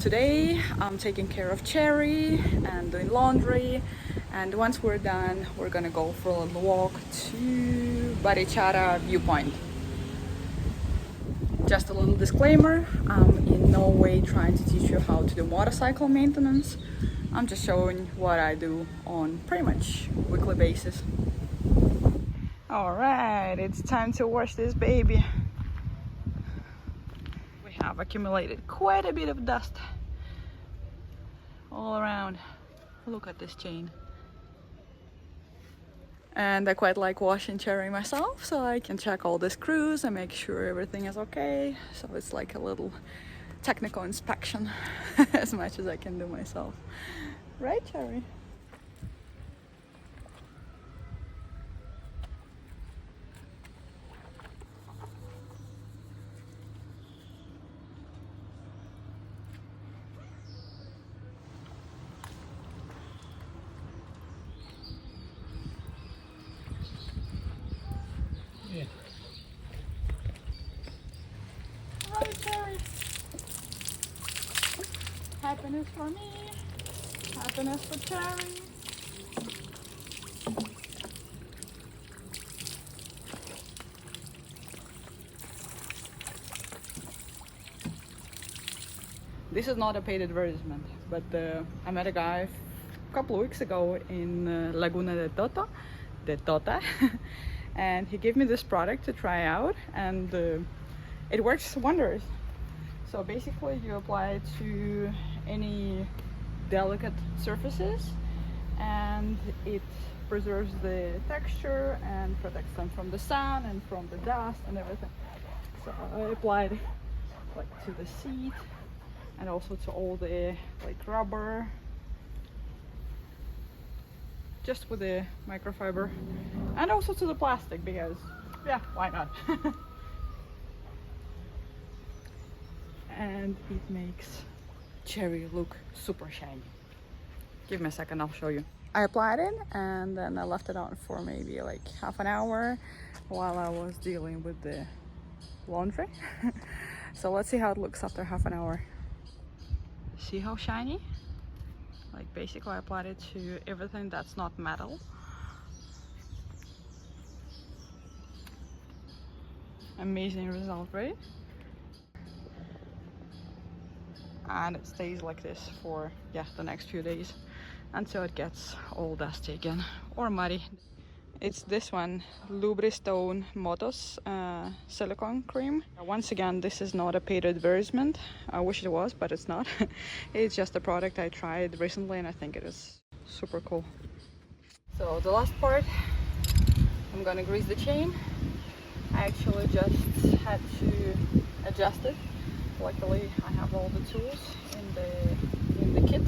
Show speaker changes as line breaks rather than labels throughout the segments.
today I'm taking care of Cheery and doing laundry, and once we're done we're gonna go for a little walk to Barichara viewpoint. Just a little disclaimer, I'm in no way trying to teach you how to do motorcycle maintenance. I'm just showing what I do on pretty much weekly basis. Alright, it's time to wash this baby. We have accumulated quite a bit of dust all around. Look at this chain. And I quite like washing Cheery myself, so I can check all the screws and make sure everything is okay. So it's like a little technical inspection as much as I can do myself. Right, Cheery?
Yeah.
Right, Cheery. Happiness for me. Happiness for Cheery. This is not a paid advertisement, but I met a guy a couple of weeks ago in Laguna de Tota, and he gave me this product to try out, and it works wonders. So basically you apply it to any delicate surfaces and it preserves the texture and protects them from the sun and from the dust and everything. So I applied like to the seat and also to all the like rubber, just with the microfiber, and also to the plastic because yeah, why not? And it makes Cheery look super shiny. Give me a second, I'll show you. I applied it and then I left it on for maybe like half an hour while I was dealing with the laundry. So let's see how it looks after half an hour. See how shiny? Like basically I applied it to everything that's not metal. Amazing result, right? And it stays like this for the next few days until it gets all dusty again or muddy. It's this one, Lubristone Motos silicone cream. Once again, this is not a paid advertisement. I wish it was, but it's not. It's just a product I tried recently and I think it is super cool. So the last part, I'm gonna grease the chain. I actually just had to adjust it. Luckily, I have all the tools in the kit,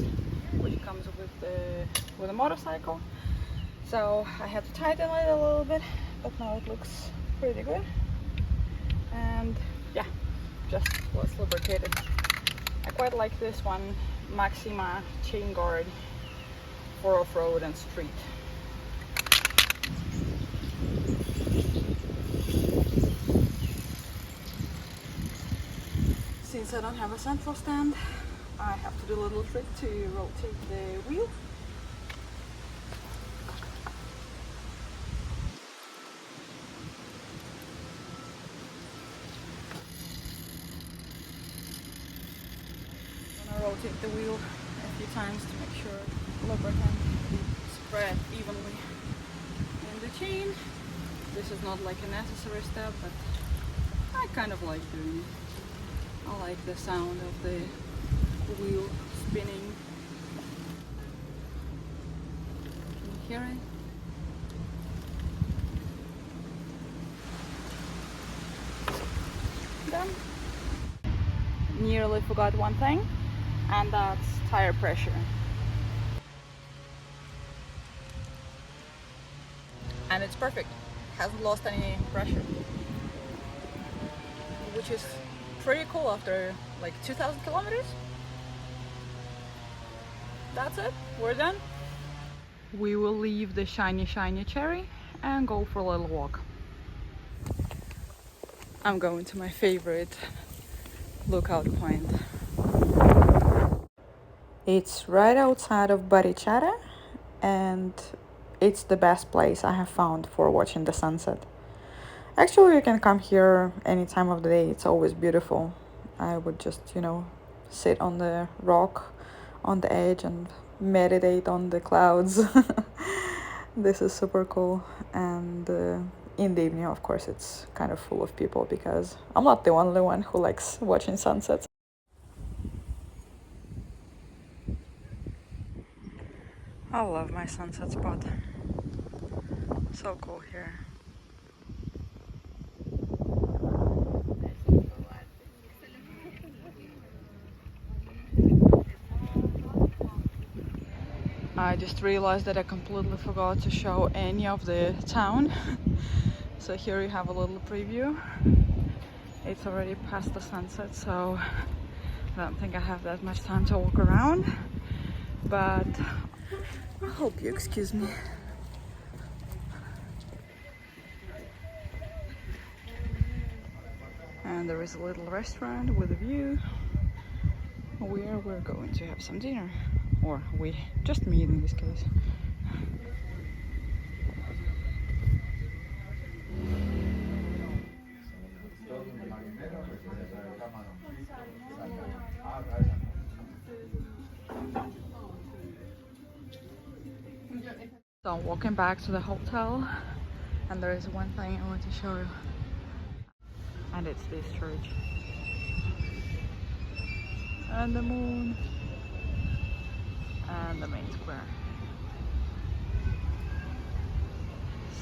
which comes with a motorcycle. So I had to tighten it a little bit, but now it looks pretty good. And yeah, just let's lubricate it. I quite like this one, Maxima chain guard for off-road and street. Since I don't have a central stand, I have to do a little trick to rotate the wheel. I'm gonna rotate the wheel a few times to make sure lubricant is spread evenly in the chain. This is not like a necessary step, but I kind of like doing it. I like the sound of the wheel spinning. Can you hear it? Done. Nearly forgot one thing, and that's tire pressure. And it's perfect. Hasn't lost any pressure, which is pretty cool after like 2,000 kilometers. That's it, we're done. We will leave the shiny Cheery and go for a little walk. I'm going to my favorite lookout point. It's right outside of Barichara, and it's the best place I have found for watching the sunset. Actually, you can come here any time of the day. It's always beautiful. I would just, sit on the rock on the edge and meditate on the clouds. This is super cool. And in the evening, of course, it's kind of full of people because I'm not the only one who likes watching sunsets. I love my sunset spot. So cool here. I just realized that I completely forgot to show any of the town. So here you have a little preview. It's already past the sunset, so I don't think I have that much time to walk around. But I hope you excuse me. And there is a little restaurant with a view where we're going to have some dinner. Or just me in this case. So I'm walking back to the hotel, and there is one thing I want to show you. And it's this church. And the moon. And the main square.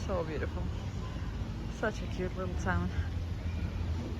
So beautiful. Such a cute little town.